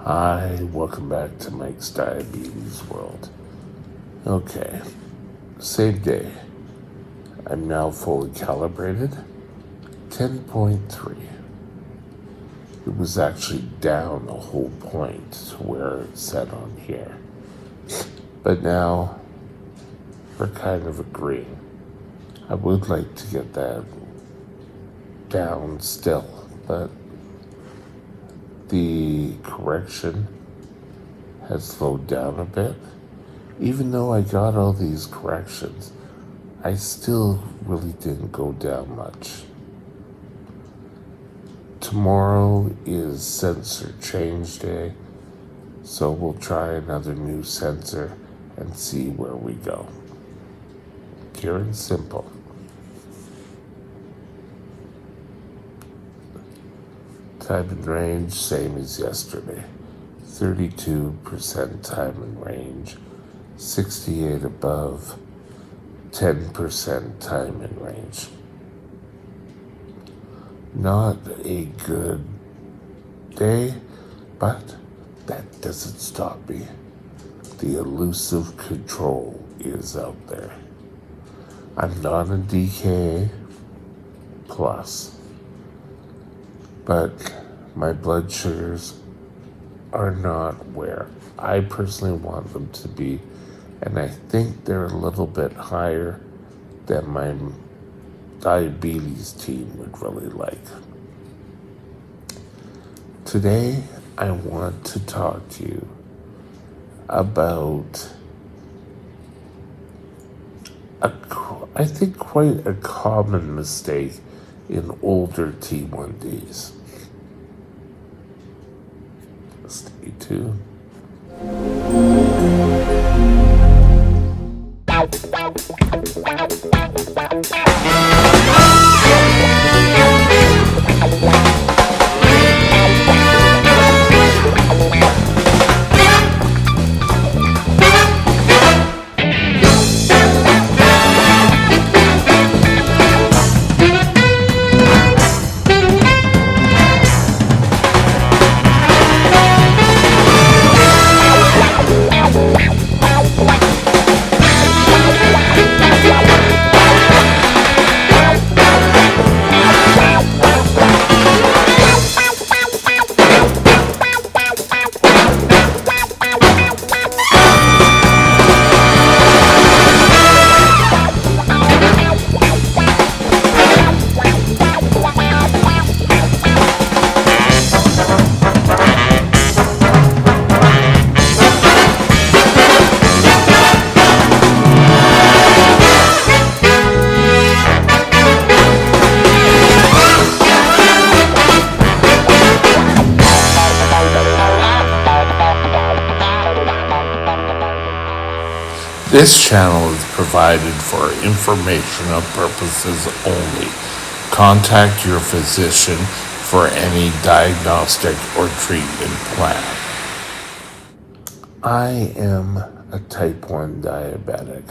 Hi, welcome back to Mike's Diabetes World. Okay, same day. I'm now fully calibrated. 10.3. It was actually down a whole point to where it said on here. But now we're kind of agreeing. I would like to get that down still, but the correction has slowed down a bit. Even though I got all these corrections, I still really didn't go down much. Tomorrow is sensor change day, so we'll try another new sensor and see where we go. Pure and simple. Time in range, same as yesterday. 32% time in range, 68 above, 10% time in range. Not a good day, but that doesn't stop me. The elusive control is out there. I'm not a DKA plus, but my blood sugars are not where I personally want them to be, and I think they're a little bit higher than my diabetes team would really like. Today, I want to talk to you about I think quite a common mistake in older T1Ds. Stay tuned. This channel is provided for informational purposes only. Contact your physician for any diagnostic or treatment plan. I am a type 1 diabetic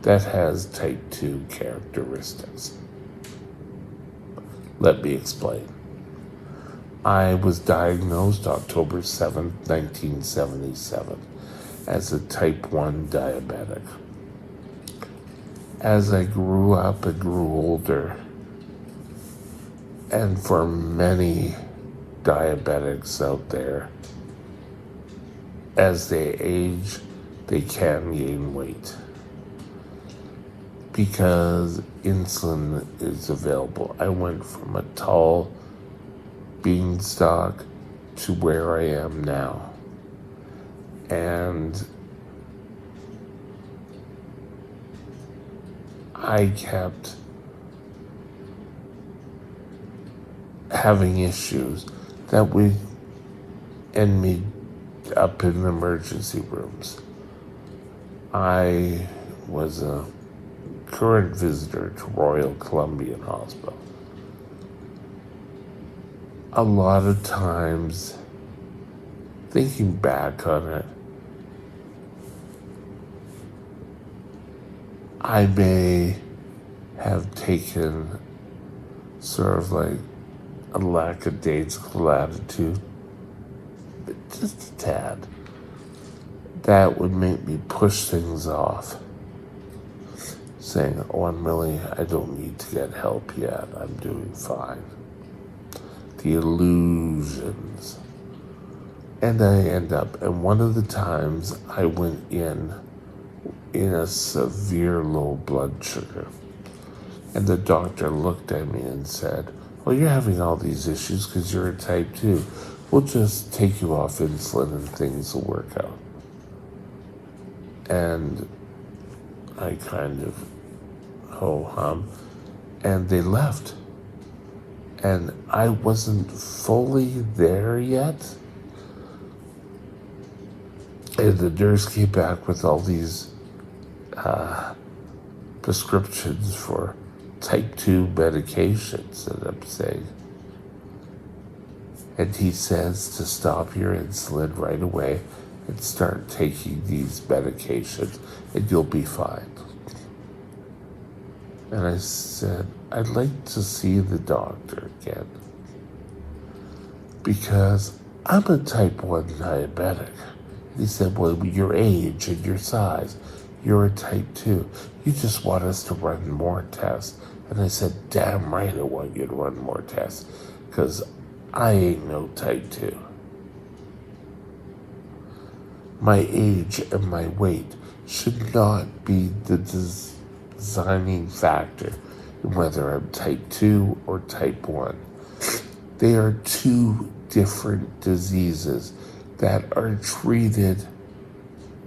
that has type 2 characteristics. Let me explain. I was diagnosed October 7th, 1977. As a type 1 diabetic. As I grew up and grew older, and for many diabetics out there, as they age, they can gain weight because insulin is available. I went from a tall beanstalk to where I am now. And I kept having issues that would end me up in emergency rooms. I was a current visitor to Royal Columbian Hospital. A lot of times, thinking back on it, I may have taken sort of like a lackadaisical attitude just a tad, that would make me push things off, saying, oh, I don't need to get help yet. I'm doing fine. The illusions. And I end up, and one of the times I went in a severe low blood sugar. And the doctor looked at me and said, well, you're having all these issues because you're a type 2. We'll just take you off insulin and things will work out. And I kind of ho-hum, and they left. And I wasn't fully there yet. And the nurse came back with all these prescriptions for type 2 medications, and I'm saying, and he says to stop your insulin right away and start taking these medications and you'll be fine. And I said, I'd like to see the doctor again because I'm a type 1 diabetic. And he said, well, your age and your size, you're a type 2. You just want us to run more tests. And I said, damn right I want you to run more tests because I ain't no type 2. My age and my weight should not be the designing factor in whether I'm type 2 or type 1. They are two different diseases that are treated,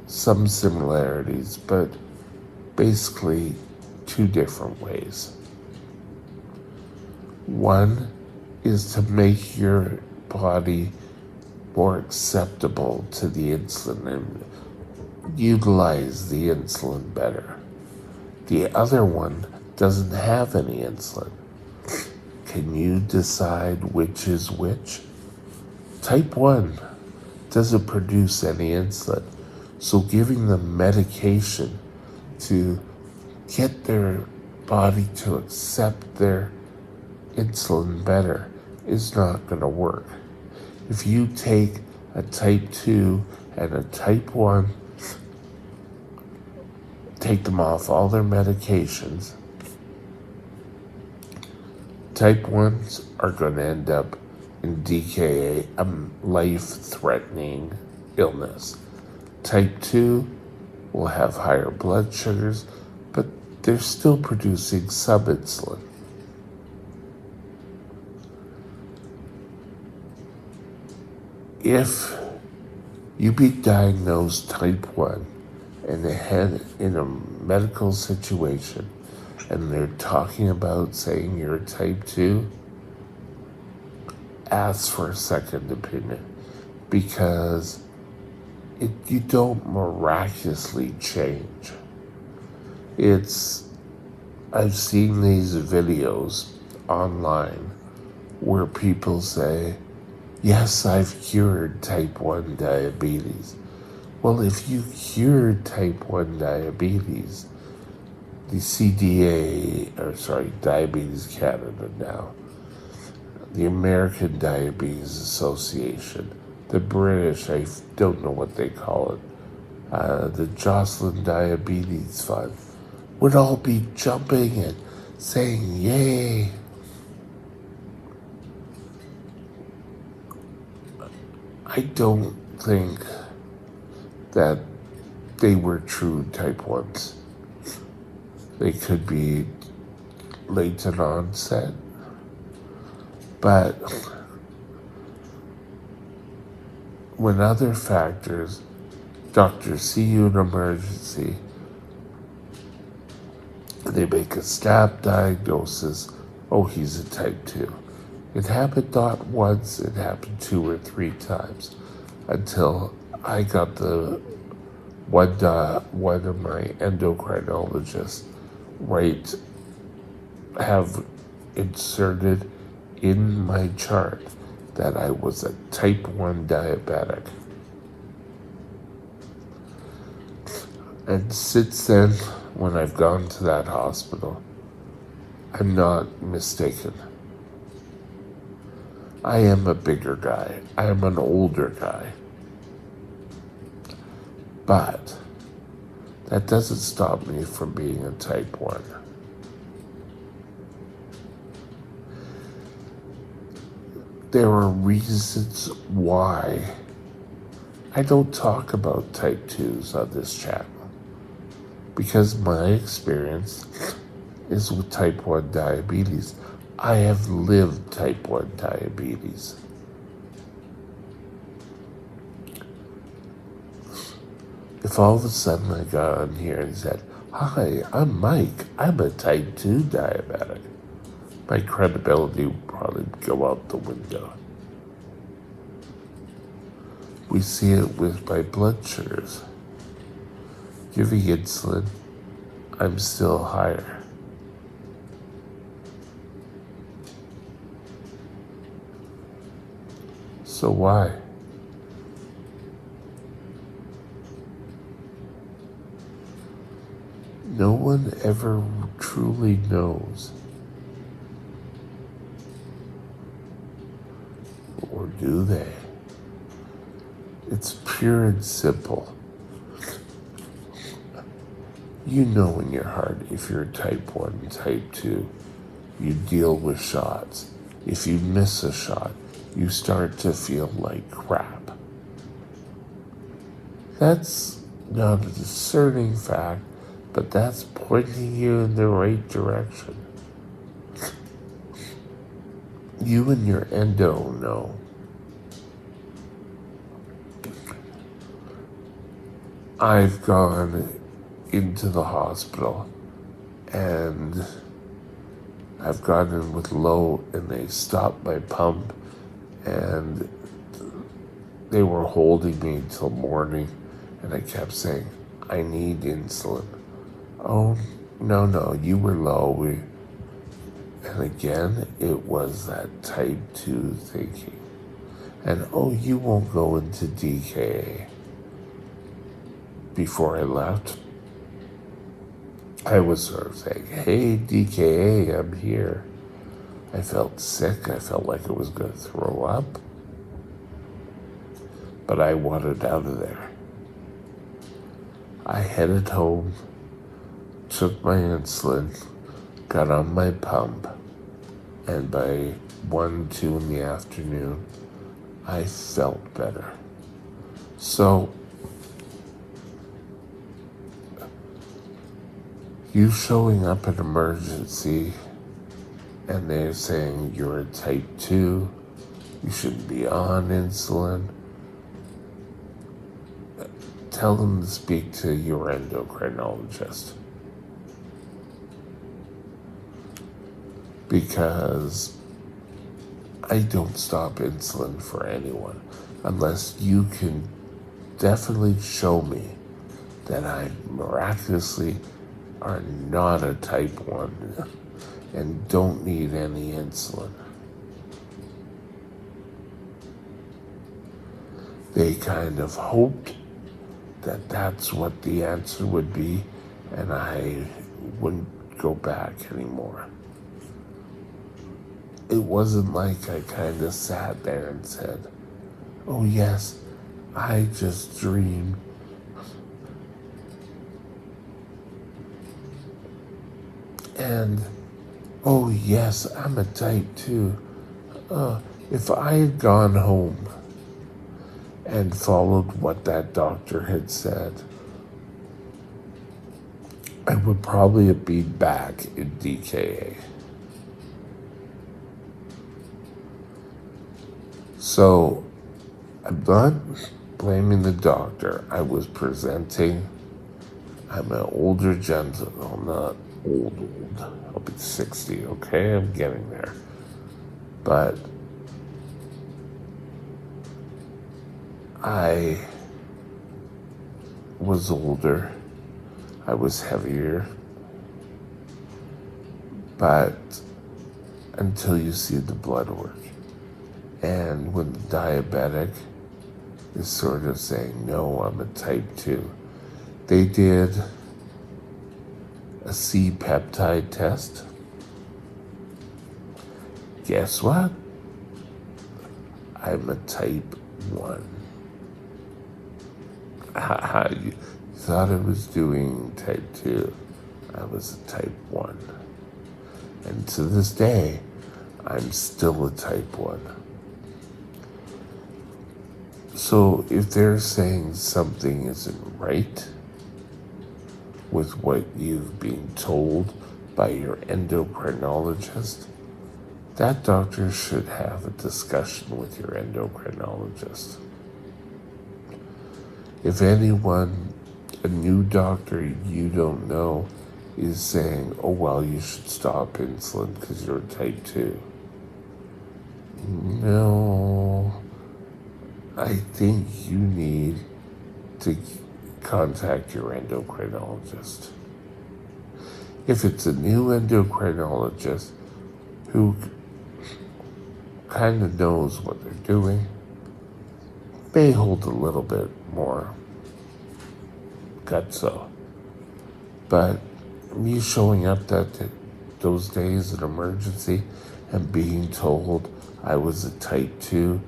some similarities, but basically two different ways. One is to make your body more acceptable to the insulin and utilize the insulin better. The other one doesn't have any insulin. Can you decide which is which? Type 1 doesn't produce any insulin, so giving them medication to get their body to accept their insulin better is not going to work. If you take a type 2 and a type 1, take them off all their medications, type 1s are going to end up in DKA, a life-threatening illness. Type 2 will have higher blood sugars, but they're still producing some insulin. If you be diagnosed type 1 and in a medical situation and they're talking about saying you're type 2, ask for a second opinion because you don't miraculously change. I've seen these videos online where people say, yes, I've cured type 1 diabetes. Well, if you cured type 1 diabetes, the Diabetes Canada now, the American Diabetes Association, the British, I don't know what they call it, the Jocelyn Diabetes Fund, would all be jumping and saying, yay. I don't think that they were true type 1s. They could be late in onset, but when other factors, doctors see you in emergency, they make a snap diagnosis, oh, he's a type 2. It happened not once, it happened 2 or 3 times until I got one of my endocrinologists have inserted in my chart that I was a type 1 diabetic. And since then, when I've gone to that hospital, I'm not mistaken. I am a bigger guy. I am an older guy. But that doesn't stop me from being a type 1. There are reasons why I don't talk about type 2s on this channel. Because my experience is with type 1 diabetes. I have lived type 1 diabetes. If all of a sudden I got on here and said, "Hi, I'm Mike, I'm a type 2 diabetic," my credibility would probably go out the window. We see it with my blood sugars. Giving insulin, I'm still higher. So why? No one ever truly knows. Or do they? It's pure and simple. You know in your heart if you're type 1, type 2, you deal with shots. If you miss a shot, you start to feel like crap. That's not a discerning fact, but that's pointing you in the right direction. You and your endo know. I've gone into the hospital and I've gone in with low and they stopped my pump and they were holding me till morning and I kept saying, "I need insulin." "Oh, no, you were low." And again, it was that type 2 thinking. And, "Oh, you won't go into DKA." Before I left, I was sort of saying, "Hey, DKA, I'm here." I felt sick. I felt like I was going to throw up. But I wanted out of there. I headed home, took my insulin, got on my pump, and by 1, 2 in the afternoon, I felt better. So, you showing up at emergency and they're saying you're a type 2, you shouldn't be on insulin, tell them to speak to your endocrinologist. Because I don't stop insulin for anyone unless you can definitely show me that I miraculously are not a type 1 and don't need any insulin. They kind of hoped that that's what the answer would be and I wouldn't go back anymore. It wasn't like I kind of sat there and said, "Oh yes, I just dreamed." And, "Oh yes, I'm a type 2. If I had gone home and followed what that doctor had said, I would probably have been back in DKA. So, I'm not blaming the doctor. I was presenting. I'm an older gentleman. I'm not old. I'll be 60, okay? I'm getting there. But I was older. I was heavier. But until you see the blood work. And when the diabetic is sort of saying, "No, I'm a type 2. They did a C-peptide test. Guess what? I'm a type 1. How you thought I was doing type 2. I was a type 1. And to this day, I'm still a type 1. So if they're saying something isn't right with what you've been told by your endocrinologist, that doctor should have a discussion with your endocrinologist. If anyone, a new doctor you don't know, is saying, oh, well, you should stop insulin because you're type 2. No, I think you need to contact your endocrinologist. If it's a new endocrinologist who kind of knows what they're doing, may hold a little bit more gutso. But me showing up those days in emergency and being told I was a type 2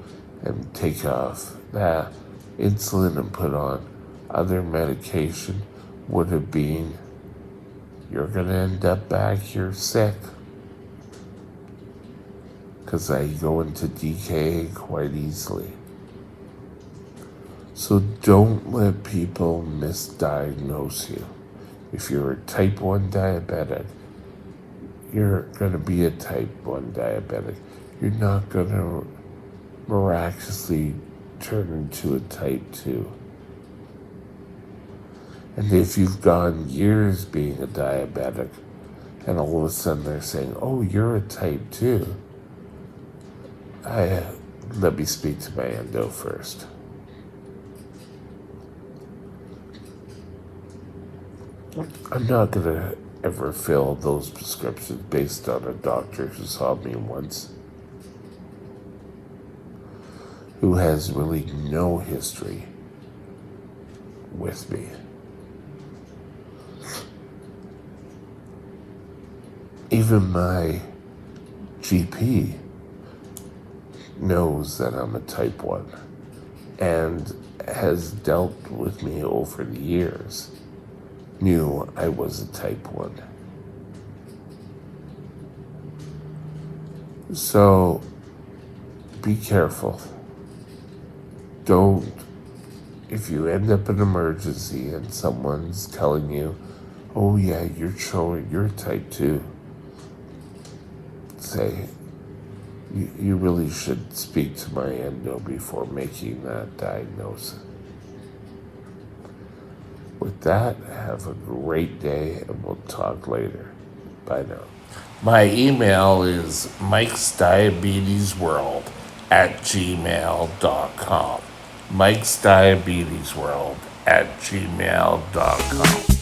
and take off that insulin and put on other medication would have been, you're going to end up back here sick. Because I go into decay quite easily. So don't let people misdiagnose you. If you're a type 1 diabetic, you're going to be a type 1 diabetic. You're not going to miraculously turn into a type 2. And if you've gone years being a diabetic, and all of a sudden they're saying, oh, you're a type 2, let me speak to my endo first. I'm not going to ever fill those prescriptions based on a doctor who saw me once, who has really no history with me. Even my GP knows that I'm a type 1 and has dealt with me over the years, knew I was a type 1. So be careful. Don't, if you end up in an emergency and someone's telling you, oh yeah, you're type 2, say, you really should speak to my endo before making that diagnosis. With that, have a great day, and we'll talk later. Bye now. My email is mikesdiabetesworld@gmail.com. mikesdiabetesworld@gmail.com.